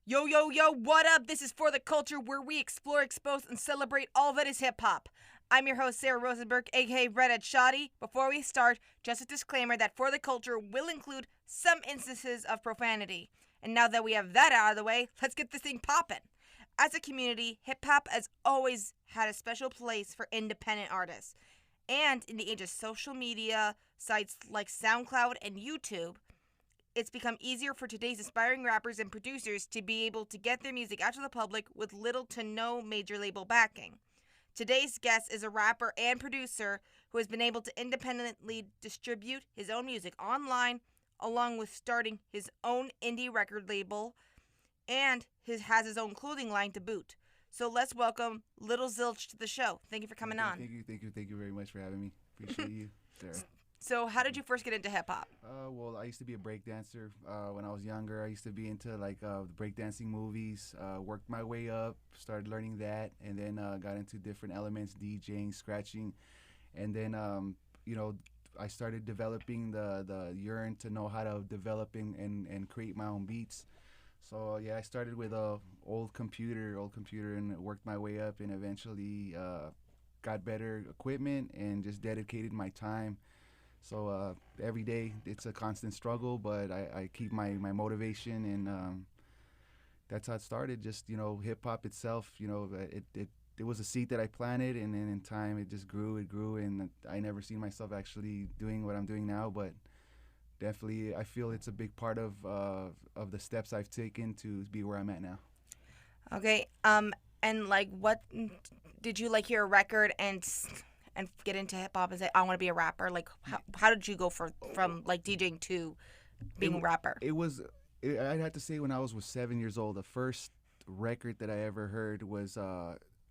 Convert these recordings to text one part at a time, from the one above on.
Yo, yo, yo, what up? This is For the Culture, where we explore, expose, and celebrate all that is hip hop. I'm your host, Sarah Rosenberg, aka Redhead Shawty. Before we start, just a disclaimer that For the Culture will include some instances of profanity. And now that we have that out of the way, let's get this thing poppin'. As a community, hip hop has always had a special place for independent artists. And in the age of social media, sites like SoundCloud and YouTube, it's become easier for today's aspiring rappers and producers to be able to get their music out to the public with little to no major label backing. Today's guest is a rapper and producer who has been able to independently distribute his own music online, along with starting his own indie record label, and has his own clothing line to boot. So let's welcome Little Zilch to the show. Thank you for coming on. Thank you very much for having me. Appreciate you, Sarah. So how did you first get into hip-hop? Well, I used to be a breakdancer when I was younger. I used to be into breakdancing movies, worked my way up, started learning that, and then got into different elements, DJing, scratching, and then, I started developing the yearn to know how to develop and create my own beats. So, I started with a old computer, and worked my way up, and eventually got better equipment and just dedicated my time. So every day it's a constant struggle, but I keep my motivation, and that's how it started. Just hip hop itself. It was a seed that I planted, and then in time it just grew, and I never seen myself actually doing what I'm doing now. But definitely, I feel it's a big part of the steps I've taken to be where I'm at now. Okay. And what did you hear a record and get into hip hop and say I want to be a rapper? Like how did you go from DJing to being a rapper? I'd have to say when I was 7 years old, the first record that I ever heard was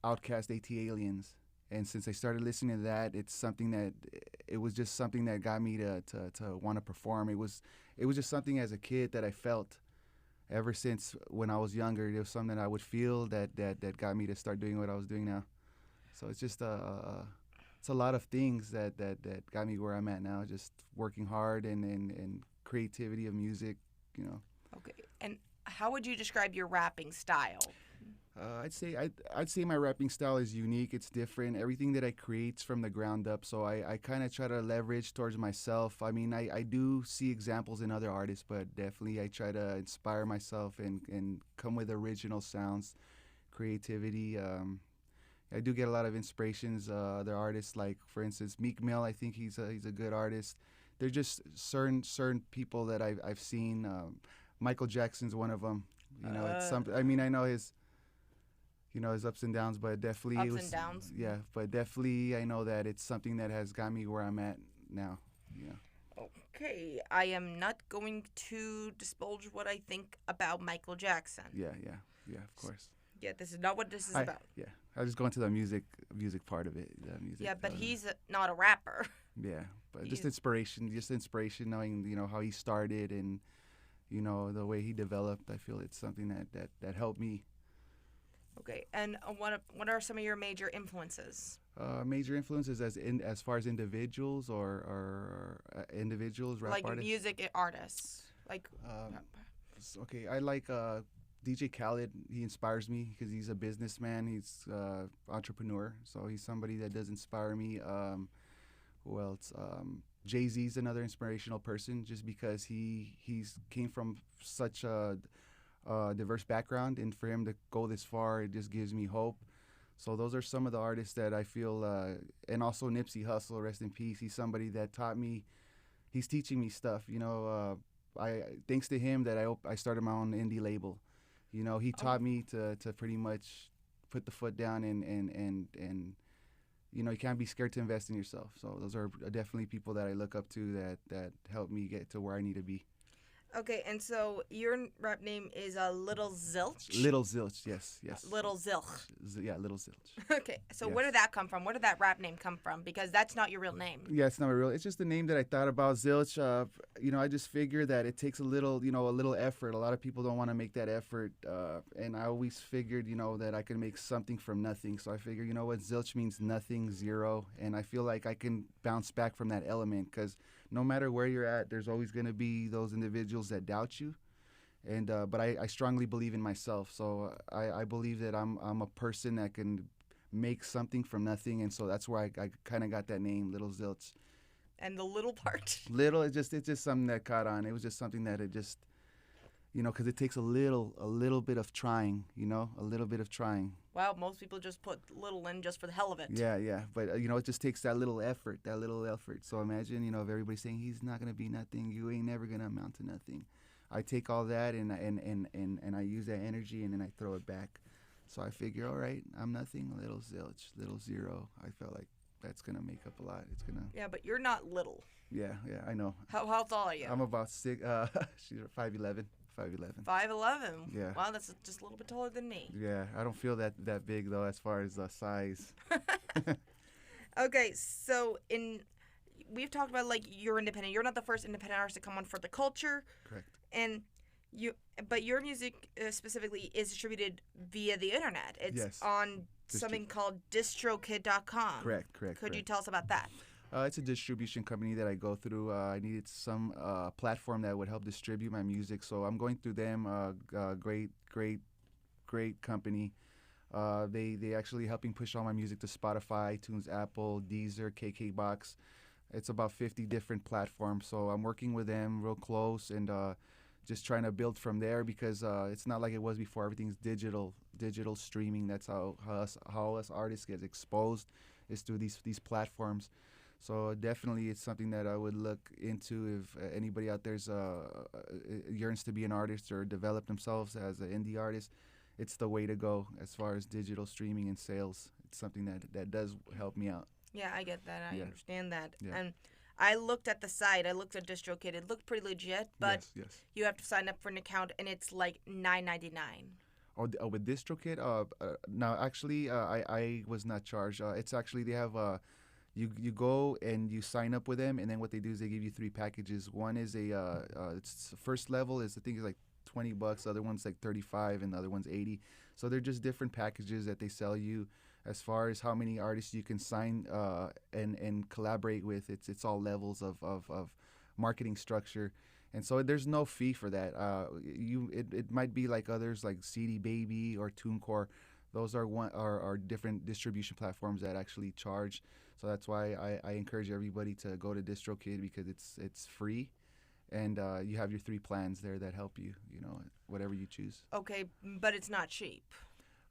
Outkast AT Aliens, and since I started listening to that, it was just something that got me to want to perform. It was just something as a kid that I felt ever since when I was younger. It was something that I would feel that got me to start doing what I was doing now. So it's just it's a lot of things that got me where I'm at now. Just working hard and creativity of music, Okay. And how would you describe your rapping style? I'd say my rapping style is unique. It's different. Everything that I create's from the ground up. So I kind of try to leverage towards myself. I mean, I do see examples in other artists, but definitely I try to inspire myself and come with original sounds, creativity. I do get a lot of inspirations. Other artists, like for instance Meek Mill, I think he's a good artist. They're just certain people that I've seen. Michael Jackson's one of them. It's something. I mean, I know his ups and downs, but definitely Ups and downs. Yeah, but definitely I know that it's something that has got me where I'm at now. Okay, I am not going to divulge what I think about Michael Jackson. Yeah, of course. Yeah, this is not what this is about. Yeah, I was just going to the music part of it. The music. Yeah, but he's not a rapper. Yeah, but just inspiration, knowing how he started and the way he developed. I feel it's something that helped me. Okay, and what are some of your major influences? Major influences as far as individuals or individuals, rap like artists? Music artists. Okay, I like DJ Khaled. He inspires me because he's a businessman. He's entrepreneur, so he's somebody that does inspire me. Who else? Jay-Z's another inspirational person, just because he's came from such a diverse background, and for him to go this far, it just gives me hope. So those are some of the artists that I feel, and also Nipsey Hussle, rest in peace. He's somebody that taught me. He's teaching me stuff. I thanks to him that I started my own indie label. He taught me to pretty much put the foot down and you can't be scared to invest in yourself. So those are definitely people that I look up to that help me get to where I need to be. Okay, and so your rap name is Little Zilch? Little Zilch, yes. Little Zilch. Yeah, Little Zilch. Okay, so Where did that come from? Where did that rap name come from? Because that's not your real name. Yeah, it's not my real. It's just the name that I thought about, Zilch. I just figure that it takes a little effort. A lot of people don't want to make that effort, and I always figured, that I can make something from nothing. So I figure, Zilch means nothing, zero, and I feel like I can bounce back from that element because no matter where you're at, there's always going to be those individuals that doubt you. And but I strongly believe in myself. So I believe that I'm a person that can make something from nothing, and so that's where I kind of got that name, Little Zilch. And the little part. Little, it's just something that caught on. It was just something that it just, because it takes a little bit of trying, a little bit of trying. Wow, most people just put little in just for the hell of it. Yeah, yeah, but it just takes that little effort, So imagine, if everybody's saying he's not gonna be nothing, you ain't never gonna amount to nothing. I take all that and I use that energy and then I throw it back. So I figure, all right, I'm nothing, little zilch, little zero. I felt like that's gonna make up a lot. It's gonna. Yeah, but you're not little. Yeah, I know. How tall are you? I'm about 6. She's 5'11". 5'11". 5'11". Yeah. Wow, that's just a little bit taller than me. Yeah, I don't feel that big though as far as size. Okay, so we've talked about like you're independent. You're not the first independent artist to come on For the Culture. Correct. And but your music specifically is distributed via the internet. It's on something called distrokid.com. Correct. Could you tell us about that? It's a distribution company that I go through. I needed some platform that would help distribute my music, so I'm going through them. Great company. They actually helping push all my music to Spotify, iTunes, Apple, Deezer, KKBox. It's about 50 different platforms, so I'm working with them real close and just trying to build from there because it's not like it was before. Everything's digital streaming. That's how us artists get exposed, is through these platforms. So definitely it's something that I would look into if anybody out there yearns to be an artist or develop themselves as an indie artist. It's the way to go as far as digital streaming and sales. It's something that does help me out. Yeah, I get that. I understand that. Yeah. And I looked at the site. I looked at DistroKid. It looked pretty legit, but yes. you have to sign up for an account, and it's like $9.99. Oh, with DistroKid? No, actually, I was not charged. It's actually, they have you go and you sign up with them, and then what they do is they give you 3 packages. One is it's first level is, I think, is like $20. The other one's like $35, and the other one's $80. So they're just different packages that they sell you as far as how many artists you can sign and collaborate with. It's all levels of marketing structure. And so there's no fee for that. It might be like others like CD Baby or TuneCore. Those are different distribution platforms that actually charge. So that's why I encourage everybody to go to DistroKid because it's free, and you have your 3 plans there that help you. Whatever you choose. Okay, but it's not cheap.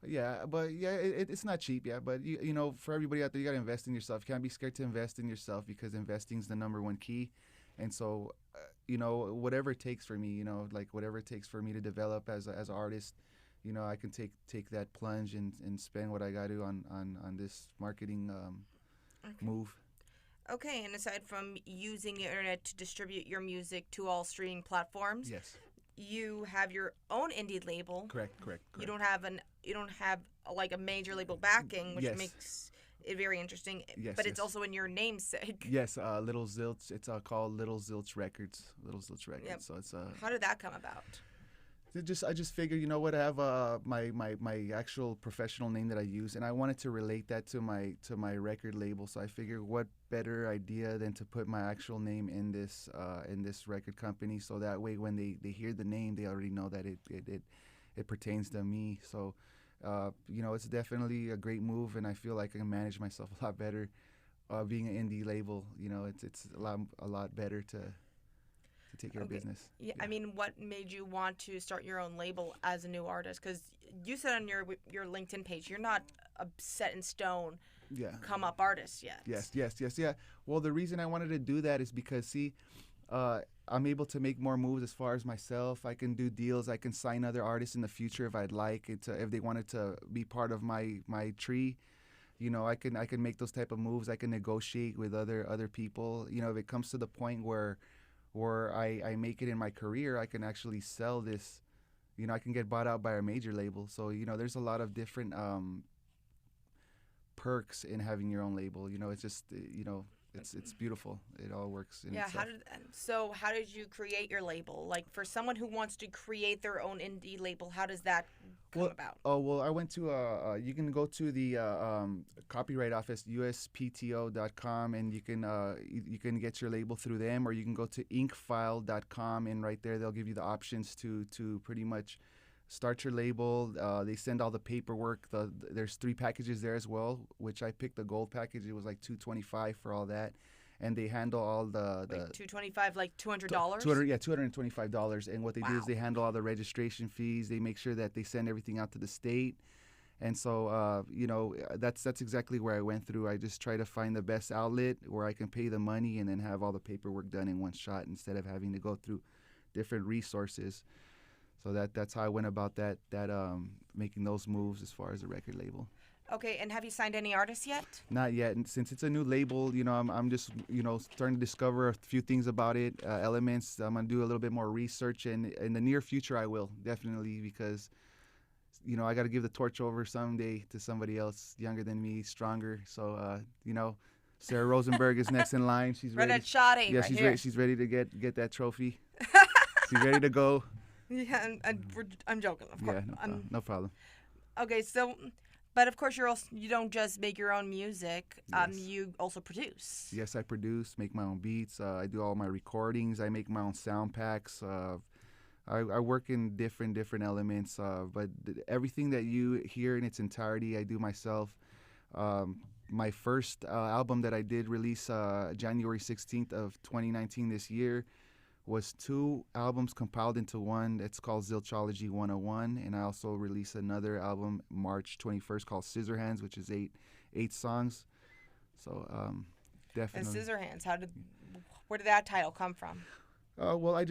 Yeah, but it's not cheap. Yeah, but for everybody out there, you gotta invest in yourself. You can't be scared to invest in yourself because investing's the #1 key. And so, whatever it takes for me, like whatever it takes for me to develop as an artist, I can take that plunge and spend what I got to on this marketing move. Okay, and aside from using the internet to distribute your music to all streaming platforms, yes, you have your own indie label. Correct. You don't have like a major label backing, which makes it very interesting. Yes, but it's also in your namesake. Yes, Little Zilch. It's called Little Zilch Records. Little Zilch Records. Yep. So it's How did that come about? I just figured, you know what, I have my actual professional name that I use, and I wanted to relate that to my record label. So I figured, what better idea than to put my actual name in this record company, so that way when they hear the name, they already know that it pertains to me. So it's definitely a great move, and I feel like I can manage myself a lot better. Being an indie label, it's a lot better to take care of business. Yeah, I mean, what made you want to start your own label as a new artist? Because you said on your LinkedIn page, you're not a set in stone come up artist yet. Yes. Well, the reason I wanted to do that is because, I'm able to make more moves as far as myself. I can do deals. I can sign other artists in the future if I'd like it, if they wanted to be part of my tree. I can make those type of moves. I can negotiate with other people. If it comes to the point where I make it in my career, I can actually sell this. I can get bought out by a major label. So, there's a lot of different perks in having your own label. It's just, it's beautiful. It all works in Yeah, itself. how did you create your label? Like for someone who wants to create their own indie label, how does that come Well, about? I went to you can go to the copyright office uspto.com, and you can get your label through them, or you can go to inkfile.com, and right there they'll give you the options to pretty much start your label. They send all the paperwork. There's 3 packages there as well, which I picked the gold package. It was like $225 for all that, and they handle all the Wait, $225, like $200? $225. And what they do is Wow. they handle all the registration fees. They make sure that they send everything out to the state. And so, that's exactly where I went through. I just try to find the best outlet where I can pay the money and then have all the paperwork done in one shot instead of having to go through different resources. So that's how I went about that making those moves as far as the record label. Okay, and have you signed any artists yet? Not yet, and since it's a new label, I'm just starting to discover a few things about it, elements. I'm gonna do a little bit more research, and in the near future, I will definitely, because I got to give the torch over someday to somebody else younger than me, stronger. So Sarah Rosenberg is next in line. She's ready. Red shawty, Yeah, right she's here. ready. She's ready to get that trophy. She's ready to go. Yeah, I'm joking, of course. Yeah, no problem. Okay, so, but of course you don't just make your own music. Yes. You also produce. Yes, I produce, make my own beats. I do all my recordings. I make my own sound packs. I work in different elements, but everything that you hear in its entirety, I do myself. My first album that I did release January 16th of 2019 this year was 2 albums compiled into one. It's called Zilchology 101, and I also released another album March 21st called Scissorhands, which is 8 songs. So definitely. And Scissorhands, where did that title come from? Well,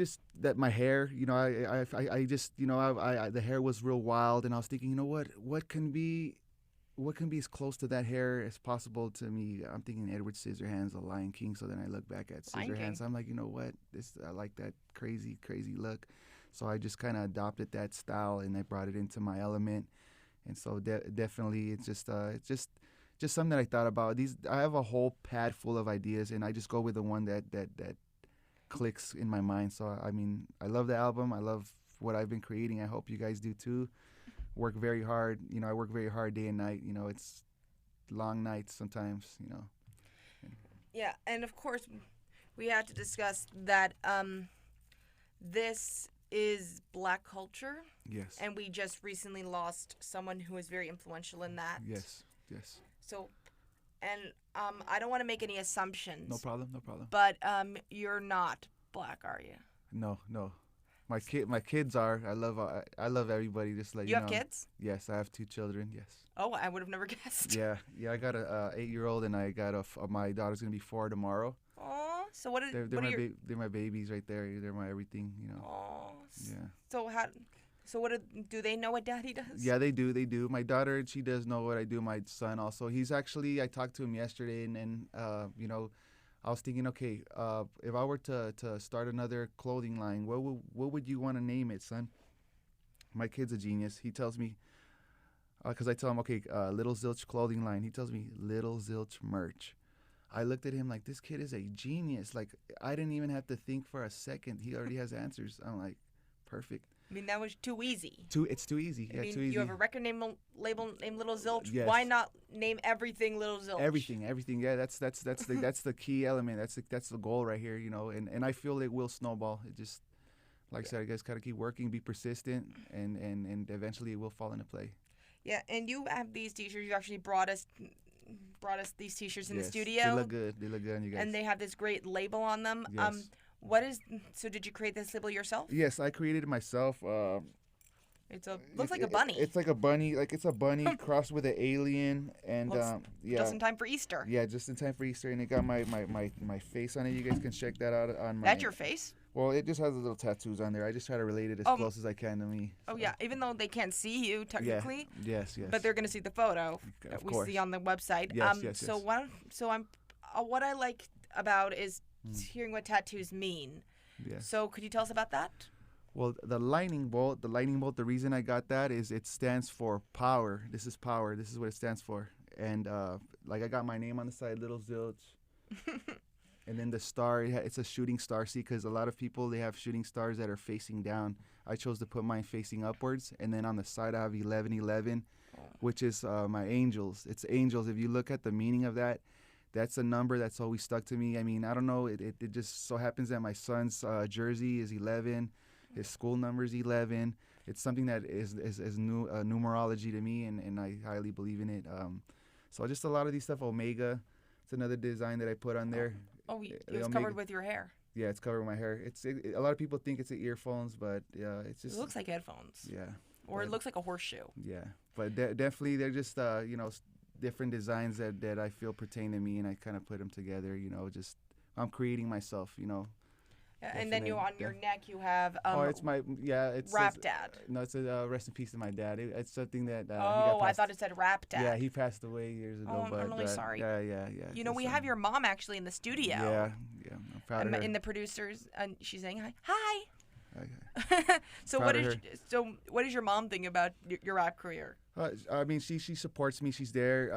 my hair, I just, the hair was real wild, and I was thinking, what can be as close to that hair as possible to me? I'm thinking Edward Scissorhands, The Lion King. So then I look back at Lion Scissorhands. King. I'm like, I like that crazy look. So I just kind of adopted that style, and I brought it into my element. And so definitely, it's just something that I thought about. I have a whole pad full of ideas, and I just go with the one that clicks in my mind. So I love the album. I love what I've been creating. I hope you guys do too. Work very hard. I work very hard day and night. It's long nights sometimes. Yeah, and of course, we had to discuss that this is Black culture. Yes. And we just recently lost someone who was very influential in that. Yes. So, and I don't want to make any assumptions. No problem. But you're not Black, are you? No. My kids are. I love everybody. Just like You have kids? Yes, I have 2 children. Yes. Oh, I would have never guessed. Yeah. I got a 8-year-old, and I got my daughter's gonna be 4 tomorrow. Oh, so what are They're my babies right there. They're my everything. Oh. Yeah. So do they know what Daddy does? Yeah, they do. My daughter, she does know what I do. My son also. I talked to him yesterday, and I was thinking, okay, if I were to start another clothing line, what would you want to name it, son? My kid's a genius. He tells me, because I tell him, okay, Little Zilch clothing line. He tells me Little Zilch merch. I looked at him like, this kid is a genius. Like, I didn't even have to think for a second. He already has answers. I'm like, perfect. I mean, that was too easy. It's too easy. Yeah, too easy. You have a record label named Little Zilch. Yes. Why not name everything Little Zilch? Everything. Yeah, that's the key element. That's the goal right here. And I feel it will snowball. It just, like I said, I guess gotta keep working, be persistent, and eventually it will fall into play. Yeah, and you have these T-shirts. You actually brought us these T-shirts in the Yes, studio. They look good. They look good on you guys. And they have this great label on them. Yes. So did you create this label yourself? Yes, I created it myself. Looks like a bunny. It's like a bunny. Like it's a bunny crossed with an alien, and yeah. Just in time for Easter. Yeah, just in time for Easter, and it got my face on it. You guys can check that out on my. That's your face? Well, it just has the little tattoos on there. I just try to relate it as close as I can to me. Oh, yeah. Even though they can't see you, technically. Yeah. Yes. But they're going to see the photo that we see on the website. Yes. So what I like about is hearing what tattoos mean. Yes. So could you tell us about that? Well, the lightning bolt, the reason I got that is it stands for power. This is power. This is what it stands for. And like I got my name on the side, Little Zilch. And then the star, it's a shooting star. See, because a lot of people, they have shooting stars that are facing down. I chose to put mine facing upwards. And then on the side, I have 1111, which is my angels. It's angels. If you look at the meaning of that, that's a number that's always stuck to me. I mean, I don't know. It just so happens that my son's jersey is 11. His school number is 11. It's something that is numerology to me, and I highly believe in it. So just a lot of these stuff. Omega, it's another design that I put on there. Oh, it's covered with your hair. Yeah, it's covered with my hair. A lot of people think it's earphones, but it's just. It looks like headphones. Yeah. Or it looks like a horseshoe. Yeah, but definitely they're just different designs that I feel pertain to me, and I kind of put them together. Just I'm creating myself. And then on your neck you have it's Rap Dad. No, it's a rest in peace to my dad. It's something that I thought it said Rap Dad. Yeah, he passed away years ago. I'm really sorry. Yeah. We have your mom actually in the studio. Yeah, I'm proud of her. In the producers, and she's saying hi. Hi. Okay. So what does your mom think about your rap career? I mean, she supports me. She's there.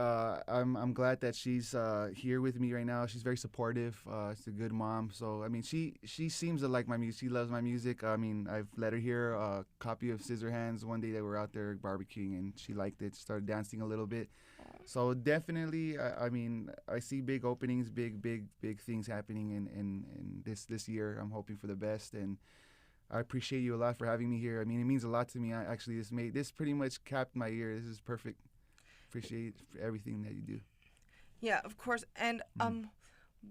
I'm glad that she's here with me right now. She's very supportive. She's a good mom. So I mean, she seems to like my music. She loves my music. I mean, I've let her hear a copy of Scissorhands one day that we're out there barbecuing, and she liked it. Started dancing a little bit. So definitely, I mean, I see big openings, big things happening in this year. I'm hoping for the best, and I appreciate you a lot for having me here. I mean, it means a lot to me. This pretty much capped my year. This is perfect. Appreciate everything that you do. Yeah, of course. And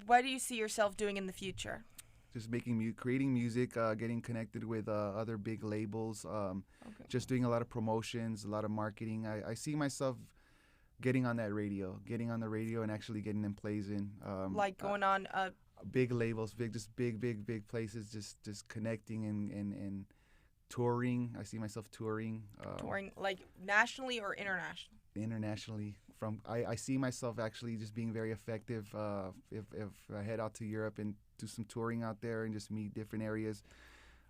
what do you see yourself doing in the future? Just creating music, getting connected with other big labels, just doing a lot of promotions, a lot of marketing. I see myself getting on the radio and actually getting them plays in. Like going on big labels, big places, just connecting and touring. I see myself touring. Touring like nationally or internationally? Internationally. I see myself actually just being very effective if I head out to Europe and do some touring out there and just meet different areas.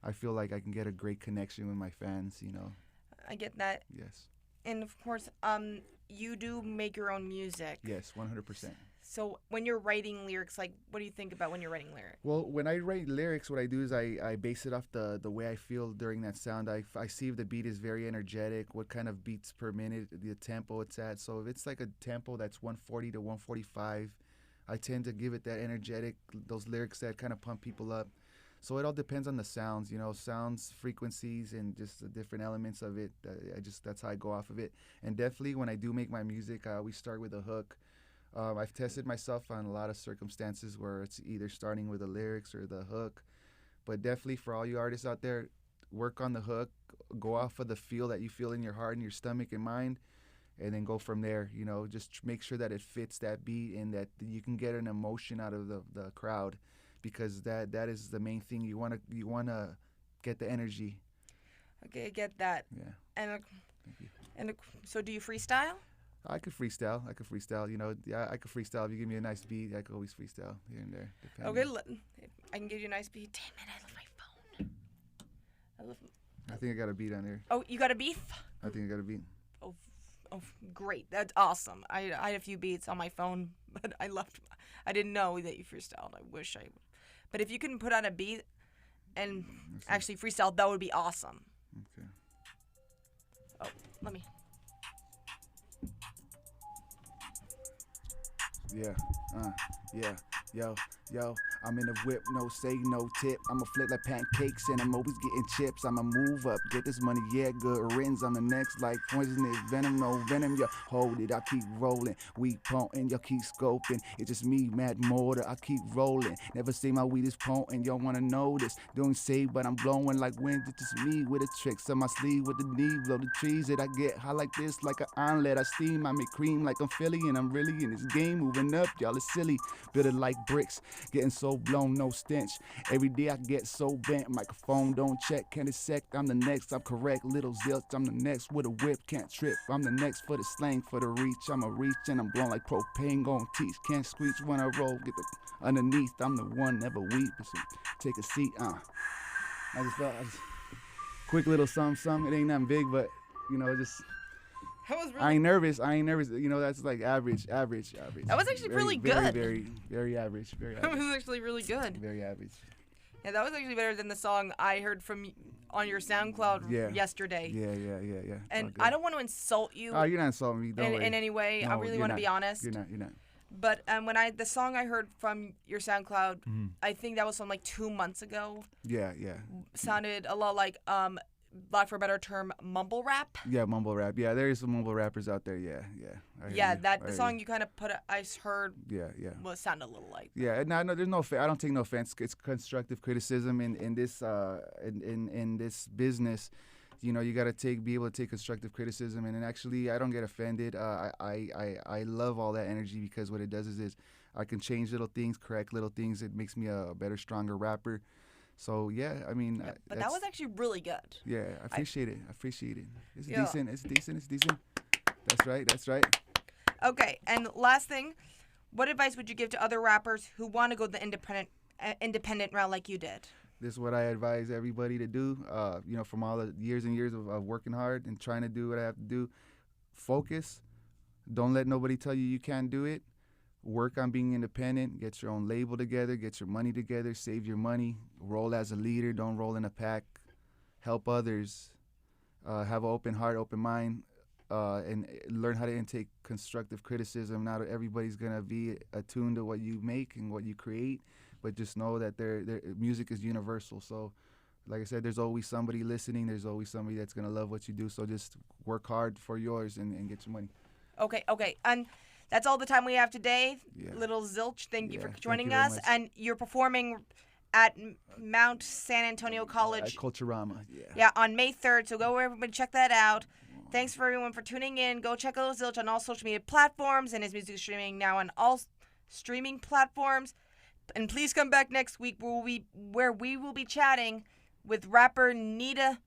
I feel like I can get a great connection with my fans, I get that. Yes. And of course, you do make your own music. Yes, 100%. So when you're writing lyrics, like, what do you think about when you're writing lyrics? Well, when I write lyrics, what I do is I base it off the way I feel during that sound. I see if the beat is very energetic, what kind of beats per minute, the tempo it's at. So if it's like a tempo that's 140 to 145, I tend to give it that energetic, those lyrics that kind of pump people up. So it all depends on the sounds, sounds, frequencies, and just the different elements of it. That's how I go off of it. And definitely when I do make my music, we start with a hook. I've tested myself on a lot of circumstances where it's either starting with the lyrics or the hook. But definitely for all you artists out there, work on the hook, go off of the feel that you feel in your heart and your stomach and mind, and then go from there. Just make sure that it fits that beat and that you can get an emotion out of the crowd, because that is the main thing. You wanna get the energy. Okay, I get that. Yeah. And Thank you. So do you freestyle? I could freestyle. Yeah, I could freestyle. If you give me a nice beat, I could always freestyle here and there. Depending. Okay, I can give you a nice beat. Damn it, I love my phone. I think I got a beat on there. Oh, you got a beat? I think I got a beat. Oh, great. That's awesome. I had a few beats on my phone, but I didn't know that you freestyled. I wish I would. But if you can put on a beat and actually freestyle, that would be awesome. Okay. Oh, let me. Yeah, yo, I'm in the whip, no say, no tip. I'ma flip like pancakes and I'm always getting chips. I'ma move up, get this money, yeah, good rims. I'm the next like poisonous venom, no venom, yo, hold it, I keep rolling. Weed potent, yo, keep scoping. It's just me, mad mortar, I keep rolling. Never say my weed is potent, y'all wanna know this. Don't say, but I'm blowing like wind, it's just me with the tricks on my sleeve with the knee, blow the trees that I get high like this, like an omelet. I steam, I make cream like I'm Philly, and I'm really in this game, moving up, y'all is silly. Build it like bricks, getting so blown, no stench. Every day I get so bent, microphone don't check, can't dissect. I'm the next, I'm correct, little zilch. I'm the next with a whip, can't trip. I'm the next for the slang, for the reach. I'm a reach and I'm blown like propane, gon' teach. Can't screech when I roll, get the underneath. I'm the one, never weep. So take a seat, I just quick little something. It ain't nothing big, but just That was really. I ain't nervous. You know, that's like average. That was actually really good. Very average. Very That average. was actually really good. Very average. Yeah, that was actually better than the song I heard from on your SoundCloud yesterday. Yeah. And I don't want to insult you. Oh, you're not insulting me. Don't worry. In any way. No, I really want to be honest. You're not. But when the song I heard from your SoundCloud, I think that was from like 2 months ago. Yeah. Sounded a lot like lack for a better term, mumble rap. Yeah, mumble rap. Yeah, there is some mumble rappers out there. Yeah. The song you kind of put, I heard. Yeah. Well, sounded a little like. Yeah, no, there's no. I don't take no offense. It's constructive criticism in this in this business. You know, you gotta be able to take constructive criticism, and actually, I don't get offended. I love all that energy because what it does is I can change little things, correct little things. It makes me a better, stronger rapper. So yeah, I mean, but that was actually really good. Yeah, I appreciate it. It's decent. It's decent. That's right. Okay, and last thing, what advice would you give to other rappers who want to go the independent route like you did? This is what I advise everybody to do. You know, from all the years and years of working hard and trying to do what I have to do, focus. Don't let nobody tell you can't do it. Work on being independent. Get your own label together. Get your money together. Save your money. Roll as a leader. Don't roll in a pack. Help others. Have an open heart, open mind, and learn how to intake constructive criticism. Not everybody's gonna be attuned to what you make and what you create, but just know that their music is universal. So, like I said, there's always somebody listening. There's always somebody that's gonna love what you do. So just work hard for yours and get your money. Okay, and that's all the time we have today. Yeah. Little Zilch, thank you for joining very us. much. And you're performing at Mount San Antonio College. At Culturama, Yeah, on May 3rd. So go everybody check that out. Thanks for everyone for tuning in. Go check out Zilch on all social media platforms, and his music is streaming now on all streaming platforms. And please come back next week where we will be chatting with rapper Nita